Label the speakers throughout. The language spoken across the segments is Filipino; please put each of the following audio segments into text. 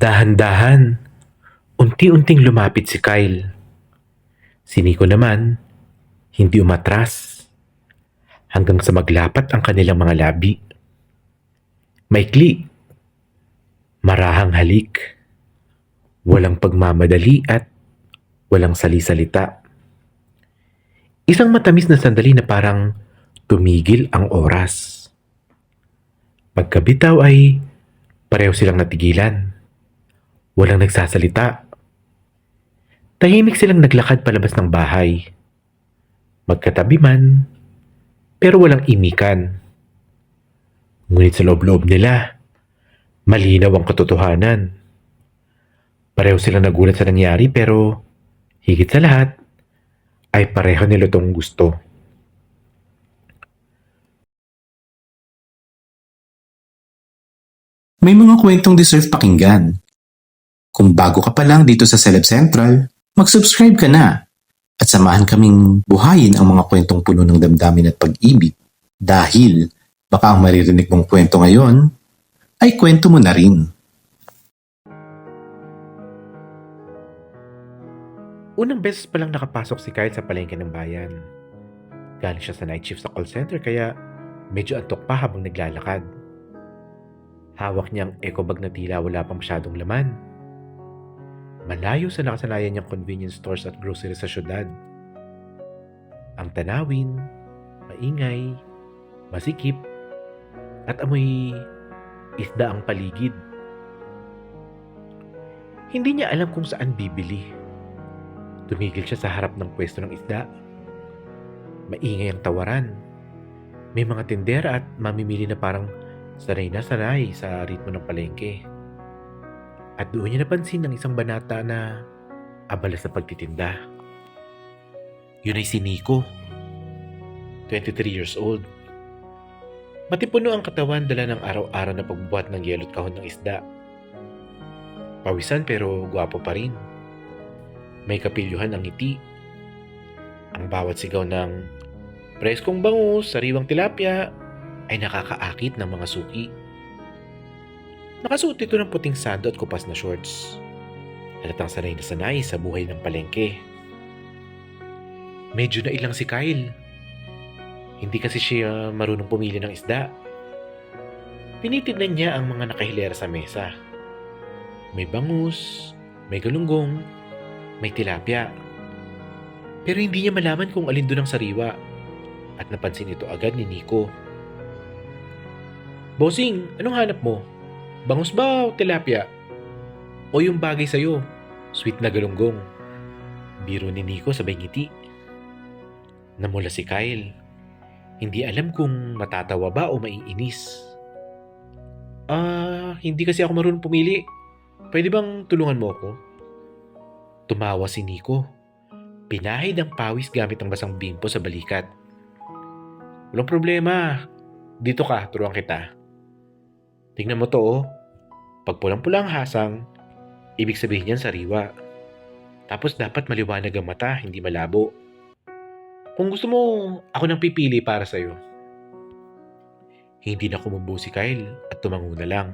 Speaker 1: Dahan-dahan, unti-unting lumapit si Kyle. Si Nico naman, hindi umatras hanggang sa maglapat ang kanilang mga labi. Maikli, marahang halik, walang pagmamadali at walang sali-salita. Isang matamis na sandali na parang tumigil ang oras. Pagkabitaw ay pareho silang natigilan. Walang nagsasalita. Tahimik silang naglakad palabas ng bahay. Magkatabi man, pero walang imikan. Ngunit sa loob-loob nila, malinaw ang katotohanan. Pareho silang nagulat sa nangyari pero higit sa lahat ay pareho nila itong gusto.
Speaker 2: May mga kwentong deserve pakinggan. Kung bago ka pa lang dito sa Celeb Central, mag-subscribe ka na at samahan kaming buhayin ang mga kwentong puno ng damdamin at pag-ibig dahil baka ang maririnig mong kwento ngayon ay kwento mo na rin.
Speaker 1: Unang beses pa lang nakapasok si Kyle sa palengke ng bayan. Galing siya sa night shift sa call center kaya medyo antok pa habang naglalakad. Hawak niyang eco bag na tila wala pang masyadong laman. Malayo sa nakasanayan niyang convenience stores at grocery sa syudad. Ang tanawin, maingay, masikip, at amoy isda ang paligid. Hindi niya alam kung saan bibili. Tumigil siya sa harap ng pwesto ng isda. Maingay ang tawaran. May mga tindera at mamimili na parang sanay na sanay sa ritmo ng palengke. At doon niya napansin ng isang banata na abala sa pagtitinda. Yun ay si Nico, 23 years old. Matipuno ang katawan dala ng araw-araw na pagbubuhat ng yelo at kahon ng isda. Pawisan pero gwapo pa rin. May kapilyuhan ang ngiti. Ang bawat sigaw ng preskong bangus, sariwang tilapia ay nakakaakit ng mga suki. Nakasuot ito ng puting sando at kupas na shorts. Halatang sanay na sanay sa buhay ng palengke. Medyo nailang si Kyle. Hindi kasi siya marunong pumili ng isda. Tinitignan niya ang mga nakahilera sa mesa. May bangus, may galunggong, may tilapia. Pero hindi niya malaman kung alin doon ang sariwa. At napansin ito agad ni Nico. Bossing, anong hanap mo? Bangus ba o tilapia? O yung bagay sa'yo, sweet na galunggong? Biro ni Nico sabay ngiti. Namula si Kyle. Hindi alam kung matatawa ba o maiinis. Hindi kasi ako marunong pumili. Pwede bang tulungan mo ako? Tumawa si Nico. Pinahid ang pawis gamit ang basang bimpo sa balikat. Walang problema. Dito ka, turuan kita. Tingnan mo to oh. Pag pulang-pula ang hasang, ibig sabihin yan sariwa. Tapos dapat maliwanag ang mata, hindi malabo. Kung gusto mo, ako nang pipili para sa'yo. Hindi na kumumbo si Kyle at tumango na lang.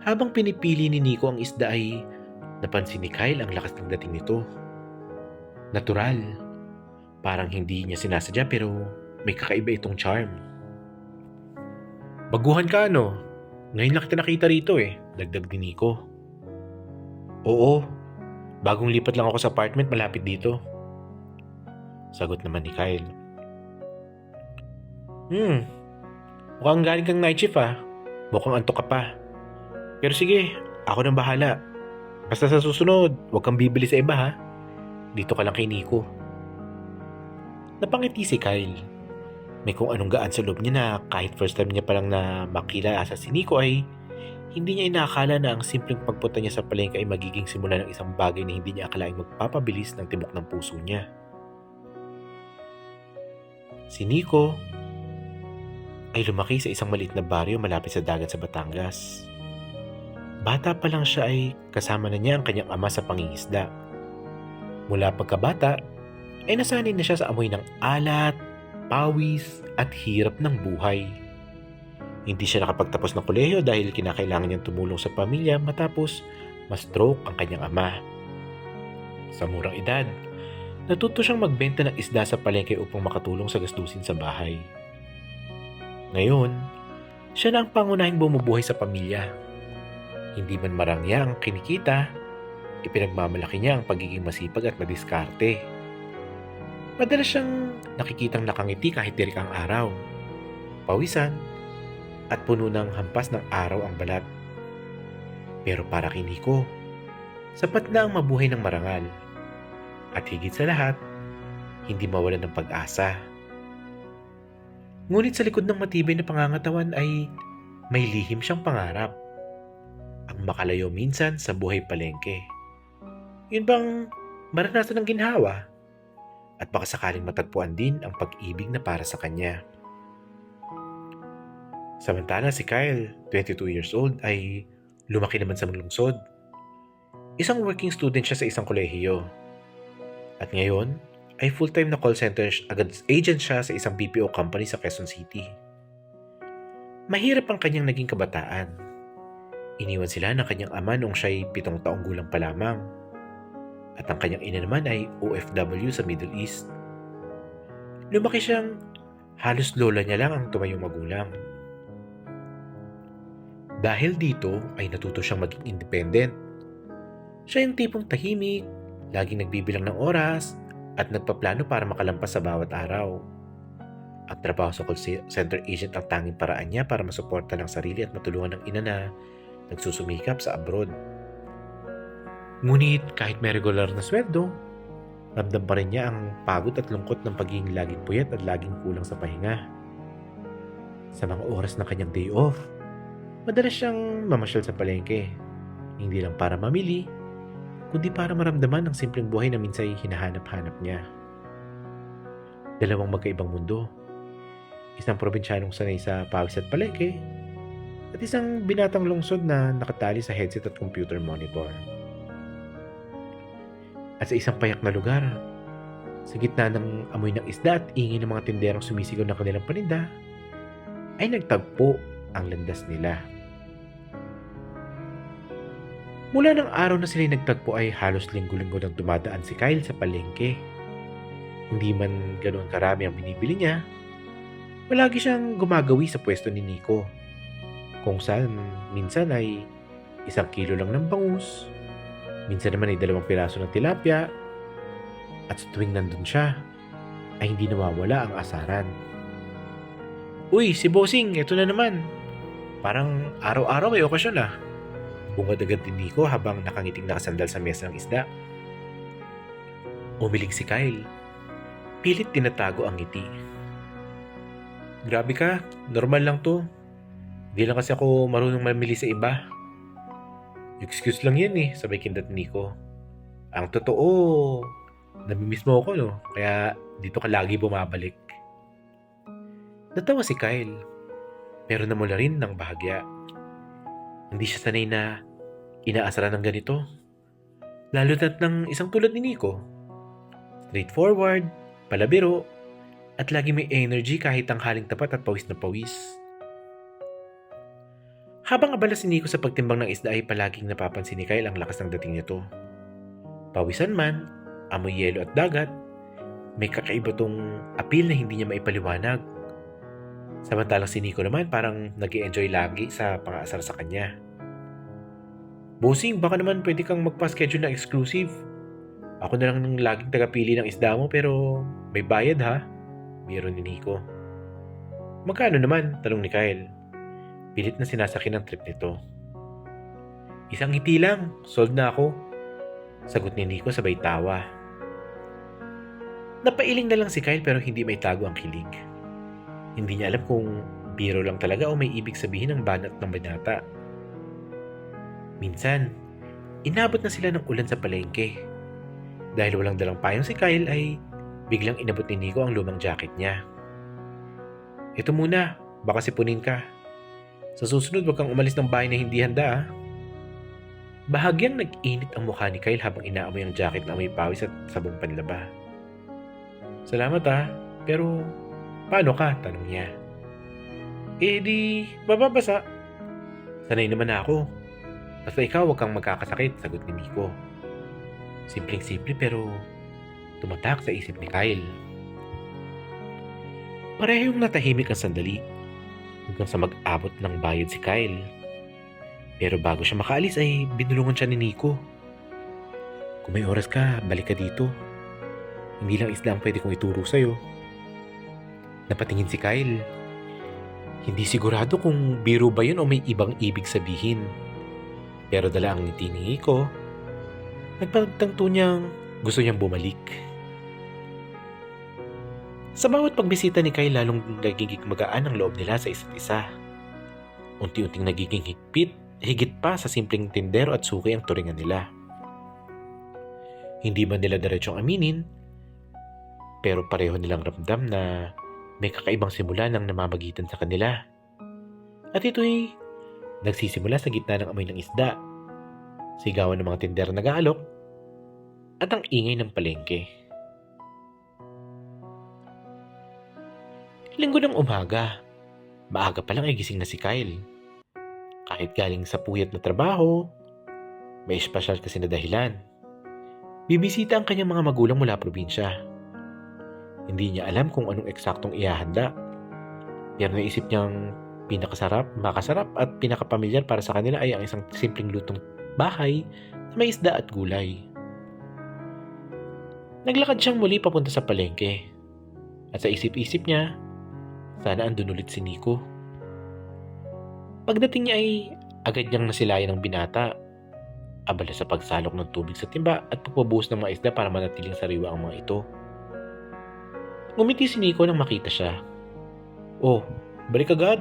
Speaker 1: Habang pinipili ni Nico ang isda ay napansin ni Kyle ang lakas ng dating nito. Natural. Parang hindi niya sinasadya pero may kakaiba itong charm. Baguhan ka ano? Ngayon lang kita nakita rito eh, dagdag ni Nico. Oo, bagong lipat lang ako sa apartment malapit dito. Sagot naman ni Kyle. Mukhang galing kang night shift ah. Mukhang antok ka pa. Pero sige, ako nang bahala. Basta sa susunod, huwag kang bibili sa iba ha. Dito ka lang kay Nico. Napangiti si Kyle. May kung anong gaan sa loob niya na kahit first time niya palang na makilala sa si Nico ay hindi niya inakala na ang simpleng pagpunta niya sa palengke ay magiging simula ng isang bagay na hindi niya akalaing magpapabilis ng tibok ng puso niya. Si Nico ay lumaki sa isang maliit na baryo malapit sa dagat sa Batangas. Bata pa lang siya ay kasama na niya ang kanyang ama sa pangingisda. Mula pagkabata ay nasanay na siya sa amoy ng alat, pawis at hirap ng buhay. Hindi siya nakapagtapos ng kolehiyo dahil kinakailangan niyang tumulong sa pamilya matapos ma-stroke ang kanyang ama. Sa murang edad, natuto siyang magbenta ng isda sa palengke upang makatulong sa gastusin sa bahay. Ngayon, siya na ang pangunahing bumubuhay sa pamilya. Hindi man marangya ang kinikita, ipinagmamalaki niya ang pagiging masipag at madiskarte. Madalas siyang nakikitang nakangiti kahit tirik ang araw, pawisan, at puno ng hampas ng araw ang balat. Pero para kay Nico, sapat na ang mabuhay ng marangal. At higit sa lahat, hindi mawalan ng pag-asa. Ngunit sa likod ng matibay na pangangatawan ay may lihim siyang pangarap. Ang makalayo minsan sa buhay palengke. Yun bang maranasan ng ginhawa? At baka sakaling matagpuan din ang pag-ibig na para sa kanya. Samantala si Kyle, 22 years old, ay lumaki naman sa lungsod. Isang working student siya sa isang kolehiyo. At ngayon, ay full-time na call center agent siya sa isang BPO company sa Quezon City. Mahirap ang kanyang naging kabataan. Iniwan sila ng kanyang ama noong siya'y 7 taong gulang pa lamang. At ang kanyang ina naman ay OFW sa Middle East. Lumaki siyang halos lola niya lang ang tumayong magulang. Dahil dito ay natuto siyang maging independent. Siya yung tipong tahimik, laging nagbibilang ng oras, at nagpaplano para makalampas sa bawat araw. Ang trabaho sa call center agent ang tanging paraan niya para masuporta ng sarili at matulungan ng ina na nagsusumikap sa abroad. Ngunit kahit may regular na sweldo, ramdam pa rin niya ang pagod at lungkot ng pagiging laging puyat at laging kulang sa pahinga. Sa mga oras ng kanyang day off, madalas siyang mamasyal sa palengke, hindi lang para mamili, kundi para maramdaman ang simpleng buhay na minsay hinahanap-hanap niya. Dalawang magkaibang mundo. Isang probinsyanong sanay sa pawis at palengke, at isang binatang lungsod na nakatali sa headset at computer monitor. At sa isang payak na lugar, sa gitna ng amoy ng isda at ingay ng mga tinderang sumisigaw ng kanilang paninda, ay nagtagpo ang landas nila. Mula ng araw na sila nagtagpo ay halos linggo-linggo nang dumadaan si Kyle sa palengke. Hindi man ganoon karami ang binibili niya, palagi siyang gumagawi sa pwesto ni Nico. Kung saan minsan ay 1 kilo lang ng bangus, minsan naman ay 2 piraso ng tilapia, at sa tuwing nandun siya, ay hindi nawawala ang asaran. "Uy, si Bossing, eto na naman. Parang araw-araw may okasyon ah." Bungad agad ni Nico habang nakangiting nakasandal sa mesa ng isda. Umiling si Kyle. Pilit tinatago ang ngiti. "Grabe ka, normal lang to. Di lang kasi ako marunong mamili sa iba." "Excuse lang yan eh," sabay kindat ni Nico. "Ang totoo, namimiss mo ako no, kaya dito ka lagi bumabalik." Natawa si Kyle, pero namula rin ng bahagya. Hindi siya sanay na inaasaran ng ganito. Lalo na't ng isang tulad ni Nico. Straightforward, palabiro, at lagi may energy kahit tanghaling tapat at pawis na pawis. Habang abala si Nico sa pagtimbang ng isda ay palaging napapansin ni Kyle ang lakas ng dating nito. Pawisan man, amoy yelo at dagat, may kakaiba tong appeal na hindi niya maipaliwanag. Samantalang si Nico naman parang nag-i-enjoy lagi sa pang-aasar sa kanya. "Bossing, baka naman pwede kang magpa-schedule na exclusive. Ako na lang ng laging tagapili ng isda mo pero may bayad ha," biro ni Nico. "Magkano naman?" tanong ni Kyle. Pilit na sinasakyan ang trip nito. "1 ngiti lang, sold na ako," sagot ni Nico sabay tawa. Napailing na lang si Kyle pero hindi may tago ang kilig. Hindi niya alam kung biro lang talaga o may ibig sabihin ang banat ng binata. Minsan, inabot na sila ng ulan sa palengke. Dahil walang dalang payong si Kyle ay biglang inabot ni Nico ang lumang jacket niya. "Ito muna, baka sipunin ka. Sa susunod wag kang umalis ng bahay na hindi handa ah." Bahagyang nag-init ang mukha ni Kyle habang inaamoy ang jacket na amoy pawis at sabong panlaba. "Salamat ah, pero paano ka?" tanong niya. Eh di, mababasa. Sanay naman na ako. Basta ikaw huwag kang magkakasakit, sagot ni Nico. Simpleng-simple pero tumatak sa isip ni Kyle. Parehong natahimik ang sandali hanggang sa mag-abot ng bayad si Kyle. Pero bago siya makaalis ay binulungan siya ni Nico. Kung may oras ka, balik ka dito. Hindi lang isda ang pwede kong ituro sa'yo. Napatingin si Kyle. Hindi sigurado kung biro ba yun o may ibang ibig sabihin. Pero dala ang ngiti ni Nico. Nagpagtanto niyang gusto niyang bumalik. Sa bawat pagbisita ni Kyle, lalong nagiging magaan ang loob nila sa isa't isa. Unti-unting nagiging higit pa sa simpleng tindero at suki ang turingan nila. Hindi man nila diretsong aminin, pero pareho nilang ramdam na may kakaibang simula nang namamagitan sa kanila. At ito'y nagsisimula sa gitna ng amoy ng isda, sigawan ng mga tindero na nag-aalok, at ang ingay ng palengke. Linggo ng umaga, maaga pa lang ay gising na si Kyle. Kahit galing sa puyat na trabaho, may espesyal kasi na dahilan. Bibisita ang kanyang mga magulang mula probinsya. Hindi niya alam kung anong eksaktong ihahanda. Pero naisip niyang makasarap at pinakapamilyar para sa kanila ay ang isang simpleng lutong bahay na may isda at gulay. Naglakad siyang muli papunta sa palengke. At sa isip-isip niya, sana andun ulit si Nico. Pagdating niya ay agad niyang nasilayan ng binata. Abala sa pagsalok ng tubig sa timba at pagpabuhos ng mga isda para manatiling sariwa ang mga ito. Ngumiti si Nico nang makita siya. Oh, balik agad.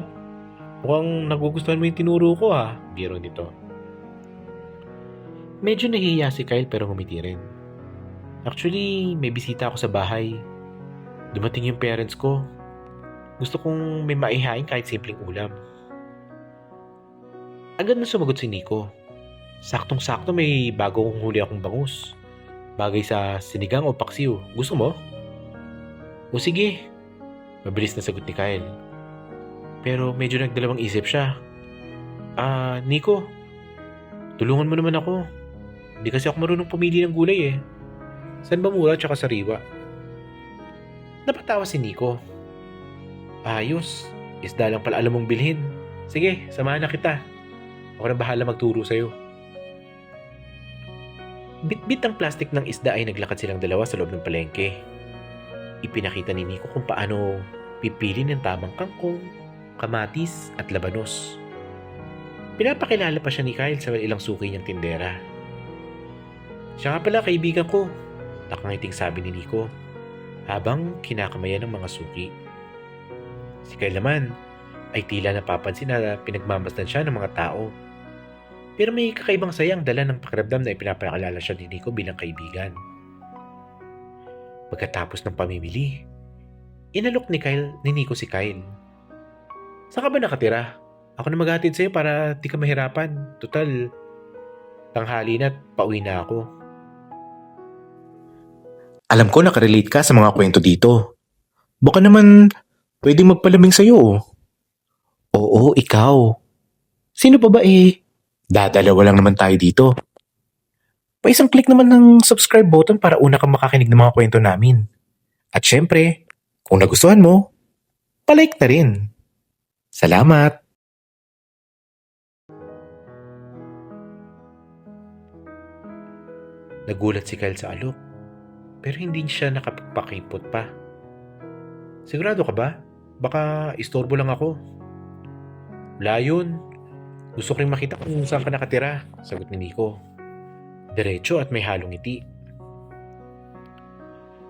Speaker 1: Mukhang nagugustuhan mo yung tinuro ko ha, biro nito. Medyo nahihiya si Kyle pero ngumiti rin. Actually, may bisita ako sa bahay. Dumating yung parents ko. Gusto kong may maihain kahit simpleng ulam. Agad na sumagot si Nico. Saktong-sakto may bago kong huli akong bangus. Bagay sa sinigang o paksiw. Gusto mo? O sige. Mabilis na sagot ni Kyle. Pero medyo nagdalawang isip siya. Nico. Tulungan mo naman ako. Hindi kasi ako marunong pumili ng gulay eh. Saan ba mura tsaka sariwa? Napatawa si Nico. Ayos, isda lang pala alam mong bilhin. Sige, samahan na kita. Ako na bahala magturo sa'yo. Bit-bit ang plastik ng isda ay naglakad silang dalawa sa loob ng palengke. Ipinakita ni Nico kung paano pipili ng tamang kangkong, kamatis at labanos. Pinapakilala pa siya ni Kyle sa ilang suki niyang tindera. Siya nga pala kaibigan ko, nakangiting sabi ni Nico habang kinakamayan ng mga suki. Si Kyle naman ay tila napapansin na pinagmamasdan siya ng mga tao. Pero may kakaibang sayang dala ng pakiramdam na ipinapakilala siya ni Nico bilang kaibigan. Pagkatapos ng pamimili, inalok ni Nico si Kyle. Saan ka ba nakatira? Ako na maghatid sa'yo para di ka mahirapan. Total, tanghali na't pauwi na ako.
Speaker 2: Alam ko nakarelate ka sa mga kwento dito. Baka naman pwede magpalamig sa'yo. Oo, ikaw. Sino pa ba eh? Dadalawa lang naman tayo dito. Pa-isang click naman ng subscribe button para una kang makakinig ng mga kwento namin. At syempre, kung nagustuhan mo, palike na rin. Salamat!
Speaker 1: Nagulat si Kyle sa alok, pero hindi siya nakapagpakipot pa. Sigurado ka ba? Baka istorbo lang ako. Wala yun. Gusto ko rin makita kung saan ka nakatira, sagot ni Nico. Diretso at may halong ngiti.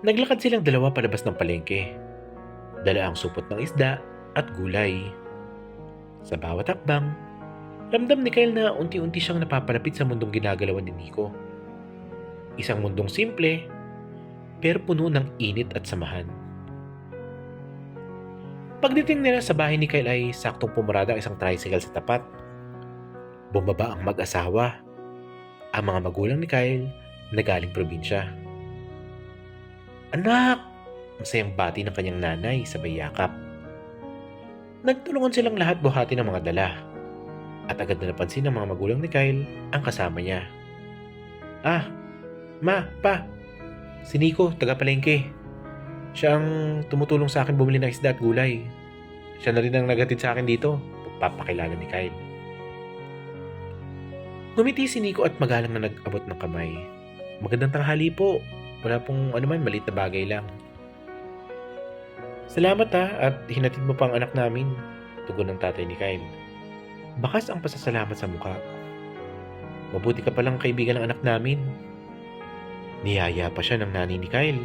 Speaker 1: Naglakad silang dalawa palabas ng palengke. Dala ang supot ng isda at gulay. Sa bawat hakbang, ramdam ni Kyle na unti-unti siyang napapalapit sa mundong ginagalawan ni Nico. Isang mundong simple, pero puno ng init at samahan. Pagdating nila sa bahay ni Kyle ay saktong pumarada ang isang tricycle sa tapat. Bumaba ang mag-asawa. Ang mga magulang ni Kyle na galing probinsya. Anak! Masayang bati ng kanyang nanay sabay yakap. Nagtulungan silang lahat buhati ng mga dala. At agad na napansin ng mga magulang ni Kyle ang kasama niya. Ah, ma, pa, si Nico, taga-palengke. Siya ang tumutulong sa akin bumili ng isda at gulay. Siya na rin ang naghatid sa akin dito, pagpapakilala ni Kyle. Ngumiti si Nico at magalang na nag-abot ng kamay. Magandang tanghali po. Wala pong anuman, maliit na bagay lang. Salamat ha, at hinatid mo pa ang anak namin, tugon ng tatay ni Kyle. Bakas ang pasasalamat sa mukha. Mabuti ka palang kaibigan ng anak namin. Niyaya pa siya ng nanay ni Kyle.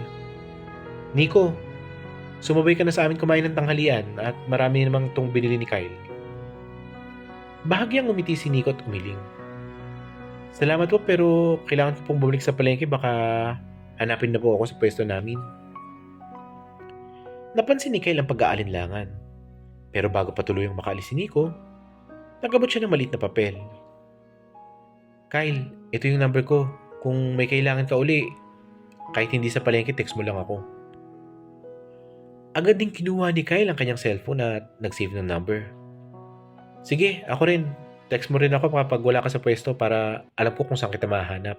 Speaker 1: Nico, sumabay ka na sa amin kumain ng tanghalian at marami namang itong binili ni Kyle. Bahagyang umiti si Nico at umiling. Salamat po pero kailangan ko pong bumalik sa palengke, baka hanapin na po ako sa pwesto namin. Napansin ni Kyle ang pag-aalinlangan. Pero bago pa tuluyang makaalis si Nico, nagabot siya ng maliit na papel. Kyle, ito yung number ko. Kung may kailangan ka uli, kahit hindi sa palengke, text mo lang ako. Agad din kinuha ni Kyle ang kanyang cellphone at nag-save ng number. Sige, ako rin. Text mo rin ako kapag wala ka sa pwesto para alam ko kung saan kita mahanap.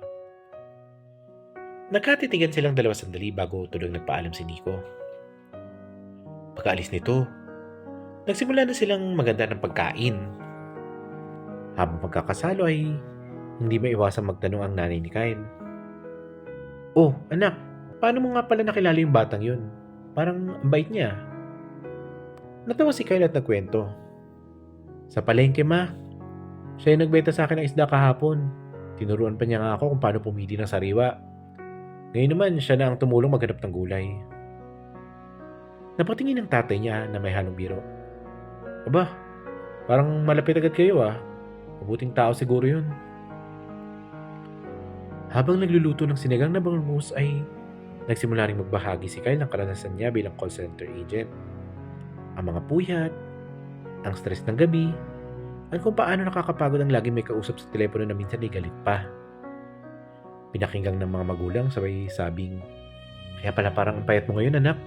Speaker 1: Nagkatitigan silang dalawa sandali bago tulong nagpaalam si Nico. Pagkaalis nito, nagsimula na silang maganda ng pagkain. Habang magkakasalo ay hindi maiwasang magtanong ang nanay ni Kyle. Oh, anak, paano mo nga pala nakilala yung batang yun? Parang ang bait niya. Natawa si Kyle at nagkwento. Sa palengke, ma. Siya yung nagbenta sa akin ng isda kahapon. Tinuruan pa niya nga ako kung paano pumili ng sariwa. Ngayon naman, siya na ang tumulong maghanap ng gulay. Napatingin ng tatay niya na may halong biro. Aba, parang malapit agad kayo ah. Mabuting tao siguro yun. Habang nagluluto ng sinigang na bangus ay nagsimula ring magbahagi si Kyle ng karanasan niya bilang call center agent. Ang mga puyat, ang stress ng gabi, at kung paano nakakapagod ang laging may kausap sa telepono na minsan ay galit pa. Pinakinggang ng mga magulang sabay sabing, kaya pala parang ang payat mo ngayon anak.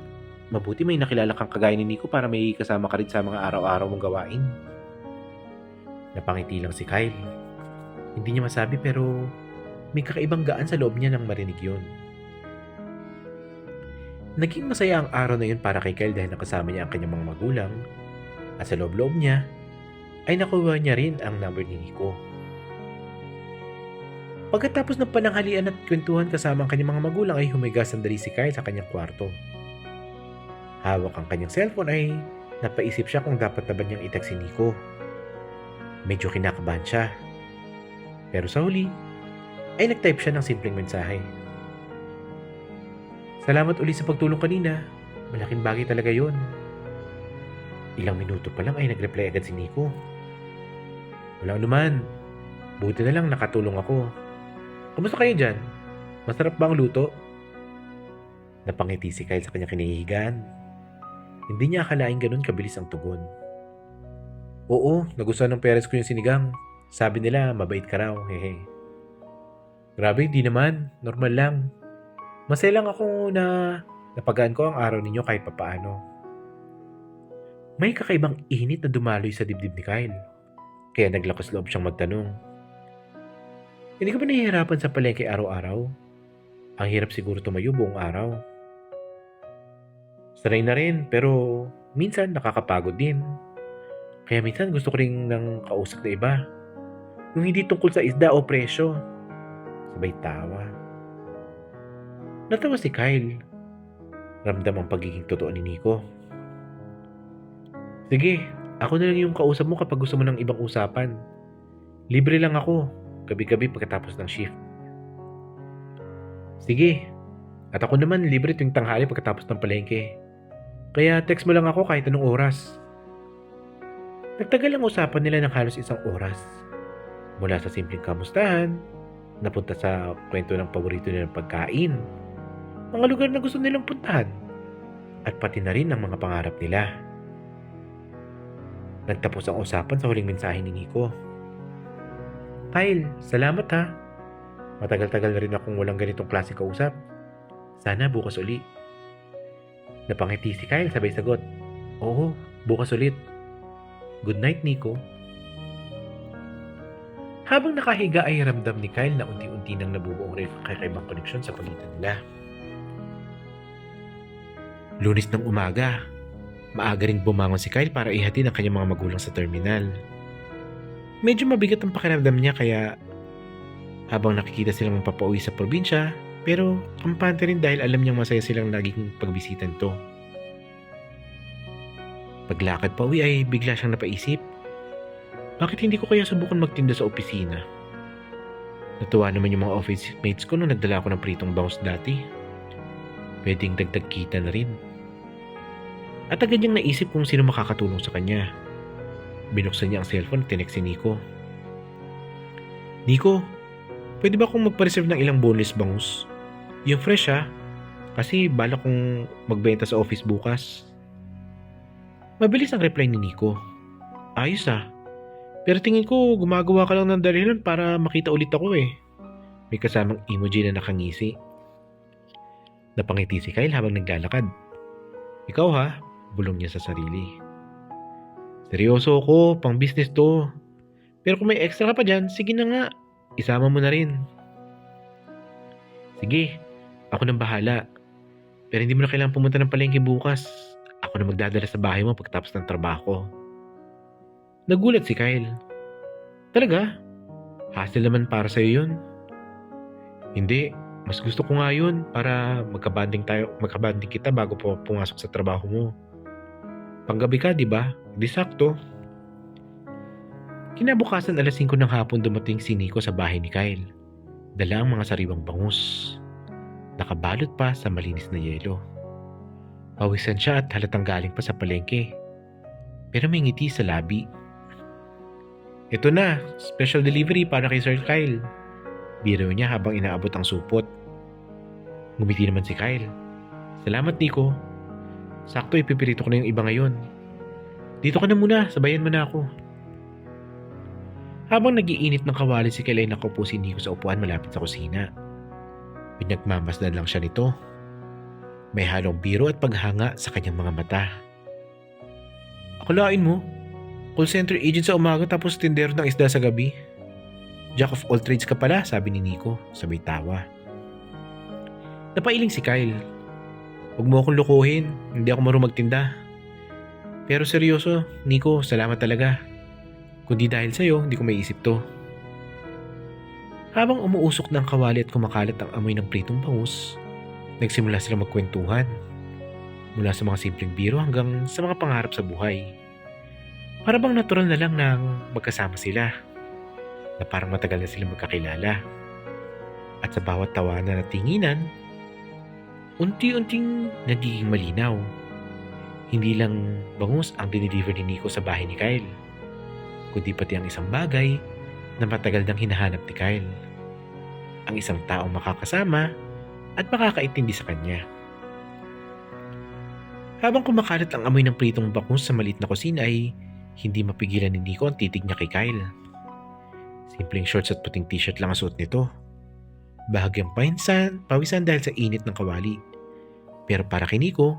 Speaker 1: Mabuti may nakilala kang kagaya ni Nico para may kasama ka rin sa mga araw-araw mong gawain. Napangiti lang si Kyle. Hindi niya masabi pero may kakaibang gaan sa loob niya nang marinig yun. Naging masaya ang araw na yun para kay Kyle dahil nakasama niya ang kanyang mga magulang at sa loob-loob niya ay nakuha niya rin ang number ni Nico. Pagkatapos ng pananghalian at kwentuhan kasama ang kanyang mga magulang ay humiga sandali si Kyle sa kanyang kwarto. Hawak ang kanyang cellphone ay napaisip siya kung dapat na ba niyang i-text si Nico. Medyo kinakabahan siya. Pero sa huli, ay nag-type siya ng simpleng mensahe. Salamat uli sa pagtulong kanina. Malaking bagay talaga yon. Ilang minuto pa lang ay nag-reply agad si Nico. Walang anuman. Buti na lang nakatulong ako. Kumusta kayo dyan? Masarap ba ang luto? Napangiti si Kyle sa kanyang kinahihigaan. Hindi niya akalaing ganun kabilis ang tugon. Oo, nagustuhan ng parents ko yung sinigang. Sabi nila, mabait ka raw, hehe. Grabe, di naman. Normal lang. Masaya lang ako na napagaan ko ang araw ninyo kahit papaano. May kakaibang init na dumaloy sa dibdib ni Kyle. Kaya naglakas loob siyang magtanong. Hindi ka ba nahihirapan sa palengke araw-araw? Ang hirap siguro tumayo buong araw. Sanay na rin, pero minsan nakakapagod din. Kaya minsan gusto ko rin ng kausap na iba. Yung hindi tungkol sa isda o presyo. Sabay tawa. Natawa si Kyle. Ramdam ang pagiging totoo ni Nico. Sige, ako na lang yung kausap mo kapag gusto mo ng ibang usapan. Libre lang ako, gabi-gabi pagkatapos ng shift. Sige, at ako naman libre tuwing tanghali pagkatapos ng palengke. Kaya text mo lang ako kahit anong oras. Nagtagal ang usapan nila ng halos 1 oras. Mula sa simpleng kamustahan, napunta sa kwento ng paborito nilang pagkain, mga lugar na gusto nilang puntahan, at pati na rin ang mga pangarap nila. Nagtapos ang usapan sa huling mensahe ni Nico. Kyle, salamat ha. Matagal-tagal na rin akong walang ganitong klase kausap. Sana bukas uli. Napangiti si Kyle sabay sagot. Oo, bukas ulit. Good night, Nico. Habang nakahiga ay ramdam ni Kyle na unti-unti nang nabubuong kakaibang koneksyon sa pagitan nila. Lunes ng umaga, maaga ring bumangon si Kyle para ihatid ang kanyang mga magulang sa terminal. Medyo mabigat ang pakiramdam niya kaya habang nakikita silang magpapauwi sa probinsya, pero kampante rin dahil alam niyang masaya silang naging pagbisita nito. Paglakad pa uwi ay bigla siyang napaisip, bakit hindi ko kaya subukan magtinda sa opisina? Natuwa naman yung mga office mates ko nung nagdala ako ng pritong bangus dati. Pwedeng dagdag kita na rin. At agad niyang naisip kung sino makakatulong sa kanya. Binuksan niya ang cellphone at tinext si Nico. Nico, pwede ba akong magpa-reserve ng ilang boneless bangus? Yung fresh ha? Kasi balak kong magbenta sa office bukas. Mabilis ang reply ni Nico. Ayos ha? Pero tingin ko gumagawa ka lang ng dahilan para makita ulit ako eh. May kasamang emoji na nakangisi. Napangiti si Kyle habang naglalakad. Ikaw ha? Bulong niya sa sarili. Seryoso ako, pang business to. Pero kung may extra ka pa dyan, sige na nga. Isama mo na rin. Sige, ako nang bahala. Pero hindi mo na kailangan pumunta ng palengke bukas. Ako na magdadala sa bahay mo pagtapos ng trabaho. Nagulat si Kyle. Talaga? Hassle naman para sa'yo yun. Hindi, mas gusto ko nga yun para magkabanding kita bago po pumasok sa trabaho mo. Panggabi ka, di ba? Di sakto. Kinabukasan 5:00 ng hapon dumating si Nico sa bahay ni Kyle. Dala ang mga sariwang bangus. Nakabalot pa sa malinis na yelo. Pawisan siya at halatang galing pa sa palengke. Pero may ngiti sa labi. Ito na, special delivery para kay Sir Kyle. Biro niya habang inaabot ang supot. Ngumiti naman si Kyle. Salamat, Nico. Sakto, ipipirito ko na yung iba ngayon. Dito ka na muna, sabayan mo na ako. Habang nagiinit ng kawali si Kyle ay nakaupo si Nico sa upuan malapit sa kusina. Pinagmamasdan lang siya nito. May halong biro at paghanga sa kanyang mga mata. Akalain mo, call center agent sa umaga tapos tindero ng isda sa gabi. Jack of all trades ka pala, sabi ni Nico, sabay tawa. Napailing si Kyle. Huwag mo akong lukuhin, hindi ako marunong magtinda. Pero seryoso, Nico, salamat talaga. Kundi dahil sa'yo, hindi ko maiisip to. Habang umuusok ng kawali at kumakalat ang amoy ng pritong bangus, nagsimula silang magkwentuhan. Mula sa mga simpleng biro hanggang sa mga pangarap sa buhay. Para bang natural na lang nang magkasama sila. Na parang matagal na sila magkakilala. At sa bawat tawanan at tinginan, unti-unting nagiging malinaw. Hindi lang bangus ang dinideliver ni Nico sa bahay ni Kyle, kundi pati ang isang bagay na matagal nang hinahanap ni Kyle. Ang isang taong makakasama at makakaintindi sa kanya. Habang kumakalat ang amoy ng pritong bangus sa maliit na kusina ay hindi mapigilan ni Nico ang titig niya kay Kyle. Simpleng shorts at puting t-shirt lang ang suot nito. Bahagyang pawisan dahil sa init ng kawali. Pero para kay Nico,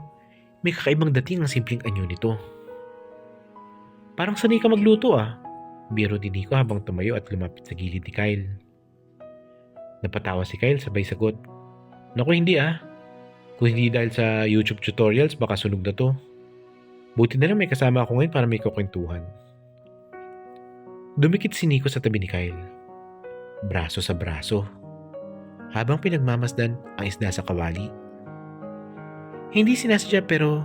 Speaker 1: may kakaibang dating ang simpleng anyo nito. Parang sanay ka magluto ah, biro ni Nico habang tumayo at lumapit sa gilid ni Kyle. Napatawa si Kyle sabay sagot, Naku hindi ah, kung hindi dahil sa YouTube tutorials baka sunog na to. Buti na lang may kasama ako ngayon para may kukwentuhan. Dumikit si Nico sa tabi ni Kyle. Braso sa braso. Habang pinagmamasdan ang isda sa kawali. Hindi sinasadya pero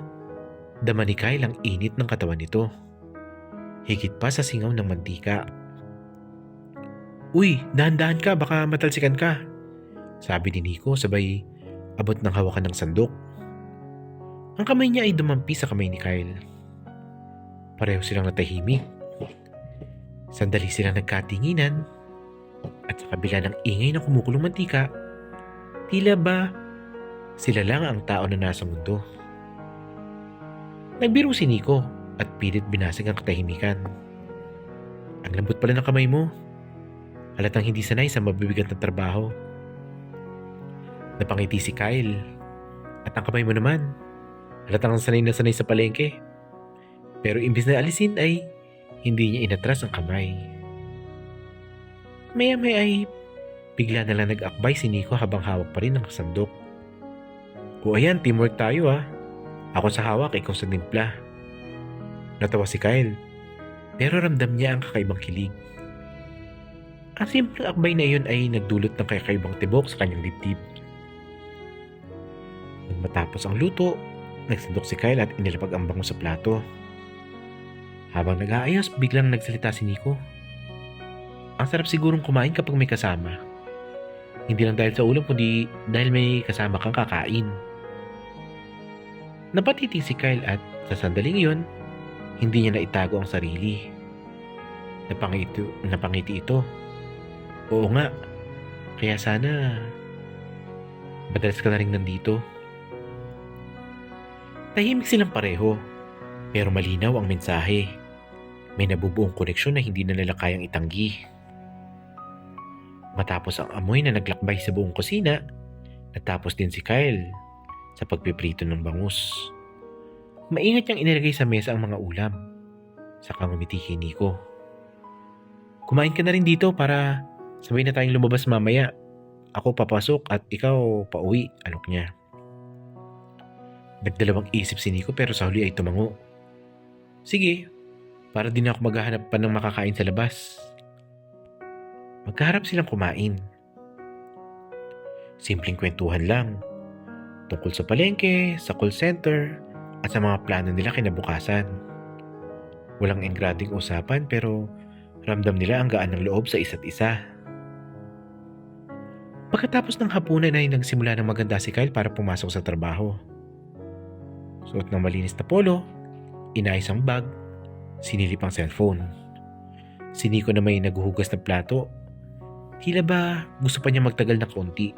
Speaker 1: dama ni Kyle ang init ng katawan nito. Higit pa sa singaw ng mantika. Uy, dahan-dahan ka baka matalsikan ka. Sabi ni Nico sabay abot ng hawakan ng sandok. Ang kamay niya ay dumampi sa kamay ni Kyle. Pareho silang natahimik. Sandali silang nagkatinginan at sa kabila ng ingay ng kumukulong mantika, tila ba sila lang ang tao na nasa mundo. Nagbiro si Nico at pilit binasag ang katahimikan. Ang lambot pala ng kamay mo. Halatang hindi sanay sa mabibigat na trabaho. Napangiti si Kyle. At ang kamay mo naman, halatang sanay na sanay sa palengke. Pero imbis na alisin ay Hindi niya inatras ang kamay. Maya-maya ay bigla na lang nag-akbay si Nico habang hawak pa rin ang sandok. O ayan, teamwork tayo ah. Ako sa hawak, ikaw sa timpla. Natawa si Kyle, pero ramdam niya ang kakaibang kilig. Ang simpleng akbay na iyon ay nagdulot ng kakaibang tibok sa kanyang dibdib. Nang matapos ang luto, nagsandok si Kyle at inilapag ang bango sa plato. Habang nag-aayos, biglang nagsalita si Nico. Ang sarap sigurong kumain kapag may kasama. Hindi lang dahil sa ulam kundi dahil may kasama kang kakain. Napatitig si Kyle at sa sandaling iyon, hindi niya naitago ang sarili. Napangiti ito. Oo nga, kaya sana madalas ka na rin nandito. Tahimik silang pareho, pero malinaw ang mensahe. May nabubuong koneksyon na hindi na nila kayang itanggi. Matapos ang amoy na naglakbay sa buong kusina, natapos din si Kyle sa pagpiprito ng bangus. Maingat niyang inilagay sa mesa ang mga ulam. Saka ngumiti kay Nico. Kumain ka na rin dito para sabay na tayong lumabas mamaya. Ako papasok at ikaw pauwi, alok niya. Nagdalawang isip si Nico pero sa huli ay tumango. Sige, para din ako maghahanap pa ng makakain sa labas. Magkaharap silang kumain. Simpleng kwentuhan lang. Tungkol sa palengke, sa call center, at sa mga plano nila kinabukasan. Walang engrading usapan pero ramdam nila ang gaan ng loob sa isa't isa. Pagkatapos ng hapunan ay nagsimula ng maganda si Kyle para pumasok sa trabaho. Suot ng malinis na polo, inayos ang bag, sinilip ang cellphone. Si Nico na may naghuhugas ng plato. Tila ba gusto pa niya magtagal na konti.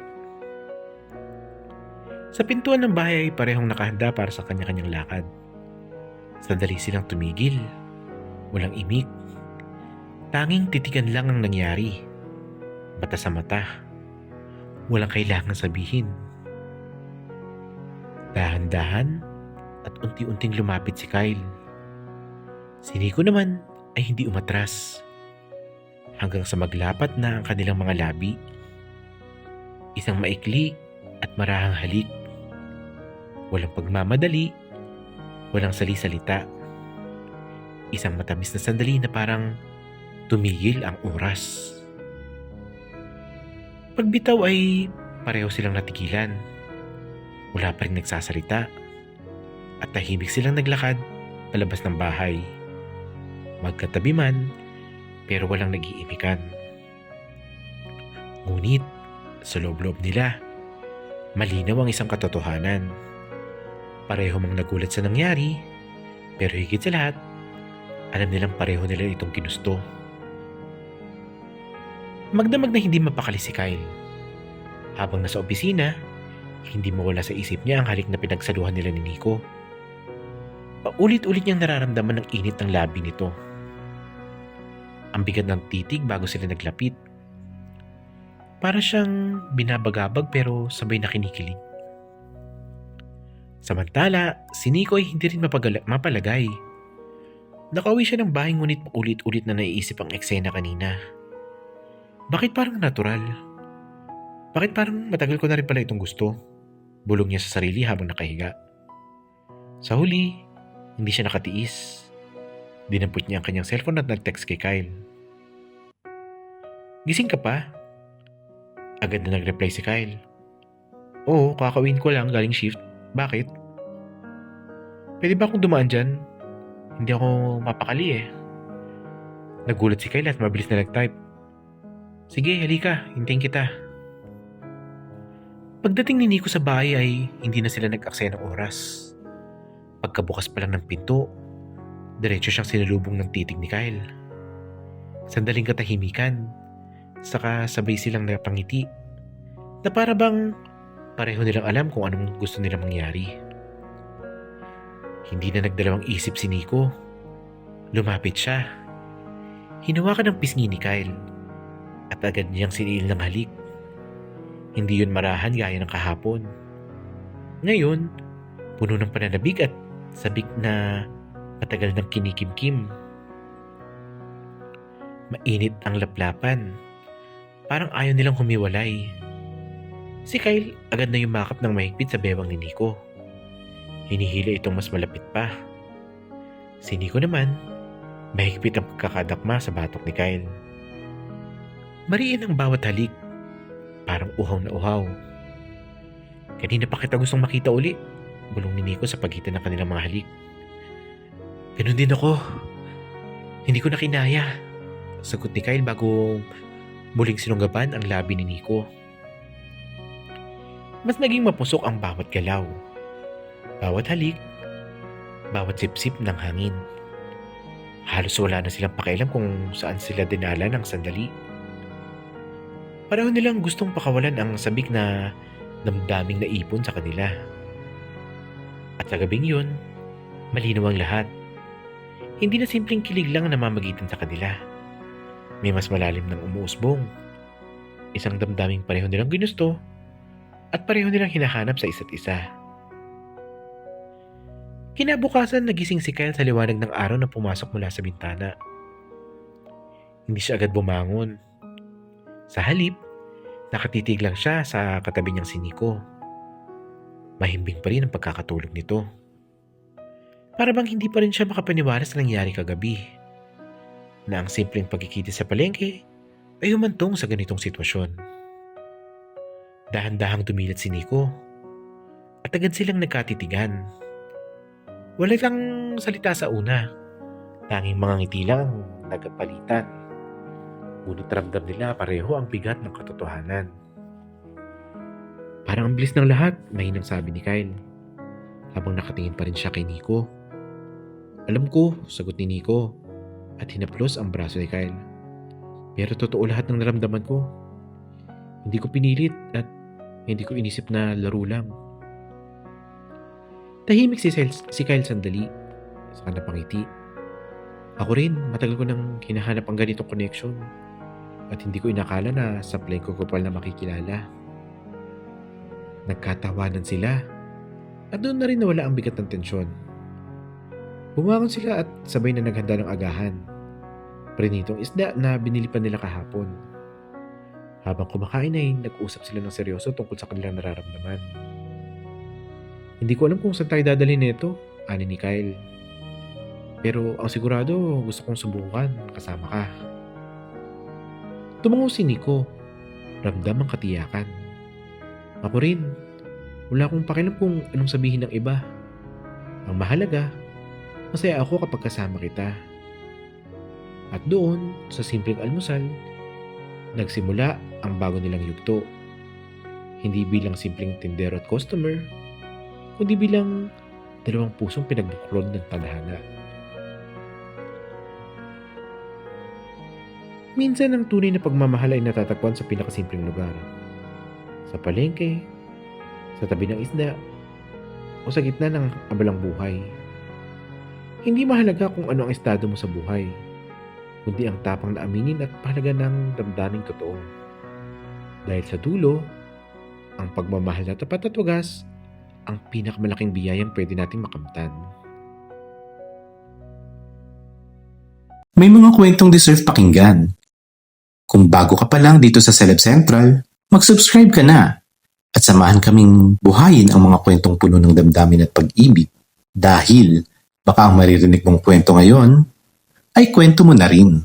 Speaker 1: Sa pintuan ng bahay ay parehong nakahanda para sa kanya-kanyang lakad. Sandali silang tumigil. Walang imik. Tanging titigan lang ang nangyari. Mata sa mata. Walang kailangang sabihin. Dahan-dahan at unti-unting lumapit si Kyle. Si Nico naman ay hindi umatras. Hanggang sa maglapat na ang kanilang mga labi. Isang maikli at marahang halik. Walang pagmamadali, walang sali-salita. Isang matamis na sandali na parang tumigil ang oras. Pagbitaw ay pareho silang natigilan. Wala pa rin nagsasalita at tahimik silang naglakad palabas ng bahay. Magkatabi man, pero walang nag-iimikan. Ngunit, sa loob-loob nila, malinaw ang isang katotohanan. Pareho mang nagulat sa nangyari, pero higit sa lahat, alam nilang pareho nila itong ginusto. Magdamag na hindi mapakali si Kyle. Habang nasa opisina, hindi mawala sa isip niya ang halik na pinagsaluhan nila ni Nico. Paulit-ulit niyang nararamdaman ang init ng labi nito. Ang bigat ng titig bago sila naglapit. Para siyang binabagabag pero sabay na kinikilig. Samantala, si Nico ay hindi rin mapalagay. Nakauwi siya ng bahay ngunit ulit-ulit na naiisip ang eksena kanina. Bakit parang natural? Bakit parang matagal ko na rin pala itong gusto? Bulong niya sa sarili habang nakahiga. Sa huli, hindi siya nakatiis. Dinampot niya ang kanyang cellphone at nag-text kay Kyle. Gising ka pa? Agad na nag-reply si Kyle. Oo, kakawin ko lang galing shift. Bakit? Pwede ba akong dumaan dyan? Hindi ako mapakali eh. Nagulat si Kyle at mabilis na nag-type. Sige, halika. Hintayin kita. Pagdating ni Nico sa bahay ay hindi na sila nag-aksaya ng oras. Pagkabukas pa lang ng pinto, diretso siyang sinalubong ng titig ni Kyle. Sandaling katahimikan, saka sabay silang napangiti na para bang pareho nilang alam kung anong gusto nilang mangyari. Hindi na nagdalawang isip si Nico. Lumapit siya. Hinawakan ng pisngi ni Kyle at agad niyang sinil ng halik. Hindi yun marahan gaya ng kahapon. Ngayon, puno ng pananabig at sabik na matagal ng kinikimkim. Mainit ang laplapan. Parang ayaw nilang humiwalay. Si Kyle agad na yumakap ng mahigpit sa bewang ni Nico. Hinihila itong mas malapit pa. Si Nico naman, mahigpit ang pagkakadakma sa batok ni Kyle. Mariin ang bawat halik. Parang uhaw na uhaw. Kanina pa kita gustong makita uli, bulong ni Nico sa pagitan ng kanilang mga halik. Ganun din ako. Hindi ko na kinaya, sagot ni Kyle bago muling sinunggaban ang labi ni Nico. Mas naging mapusok ang bawat galaw. Bawat halik, bawat sipsip ng hangin. Halos wala na silang pakialam kung saan sila dinala ng sandali. Pareho nilang gustong pakawalan ang sabik na damdaming naipon sa kanila. At sa gabing yun, malinaw ang lahat. Hindi na simpleng kilig lang ang namamagitan sa kanila. May mas malalim ng umuusbong. Isang damdaming pareho nilang ginusto at pareho nilang hinahanap sa isa't isa. Kinabukasan nagising si Kyle sa liwanag ng araw na pumasok mula sa bintana. Hindi siya agad bumangon. Sa halip, nakatitig lang siya sa katabi niyang si Nico. Mahimbing pa rin ang pagkakatulog nito. Para bang hindi pa rin siya makapaniwala sa nangyari kagabi. Na ang simpleng pagkikita sa palengke ay humantong sa ganitong sitwasyon. Dahan-dahang dumilat si Nico at agad silang nagkatitigan. Wala lang salita sa una. Tanging mga ngiti lang ang nagpalitan. Ngunit ramdam nila pareho ang bigat ng katotohanan. Parang ang bilis ng lahat, mahinang sabi ni Kyle. Habang nakatingin pa rin siya kay Nico. Alam ko, sagot ni Nico at hinaplos ang braso ni Kyle. Pero totoo lahat ng naramdaman ko. Hindi ko pinilit at hindi ko inisip na laro lang. Tahimik si Kyle sandali. Saka napangiti. Ako rin, matagal ko nang hinahanap ang ganitong connection. At hindi ko inakala na sa plane ko kupal na makikilala. Nagkatawanan sila. At doon na rin nawala ang bigat ng tensyon. Bumangon sila at sabay na naghanda ng agahan. Prinitong isda na binili pa nila kahapon. Habang kumakain ay nag-usap sila ng seryoso tungkol sa kanilang nararamdaman. Hindi ko alam kung saan tayo dadalhin nito, ani ni Kyle. Pero ang sigurado gusto kong subukan kasama ka. Tumango si Nico. Ramdam ang katiyakan. Ako rin. Wala akong pakialam kung anong sabihin ng iba. Ang mahalaga, masaya ako kapag kasama kita. At doon, sa simpleng almusal, nagsimula ang bago nilang yugto. Hindi bilang simpleng tindero at customer, kundi bilang dalawang pusong pinagbuklod ng tadhana. Minsan ang tunay na pagmamahal ay natatagpuan sa pinakasimpleng lugar. Sa palengke, sa tabi ng isda, o sa gitna ng abalang buhay. Hindi mahalaga kung ano ang estado mo sa buhay, kundi ang tapang na aminin at pahalaga ng damdaming totoo. Dahil sa dulo, ang pagmamahal na tapat at wagas, ang pinakamalaking biyayang pwede nating makamtan.
Speaker 2: May mga kwentong deserve pakinggan. Kung bago ka pa lang dito sa Celeb Central, mag-subscribe ka na at samahan kaming buhayin ang mga kwentong puno ng damdamin at pag-ibig dahil baka ang maririnig mong kwento ngayon ay kwento mo na rin.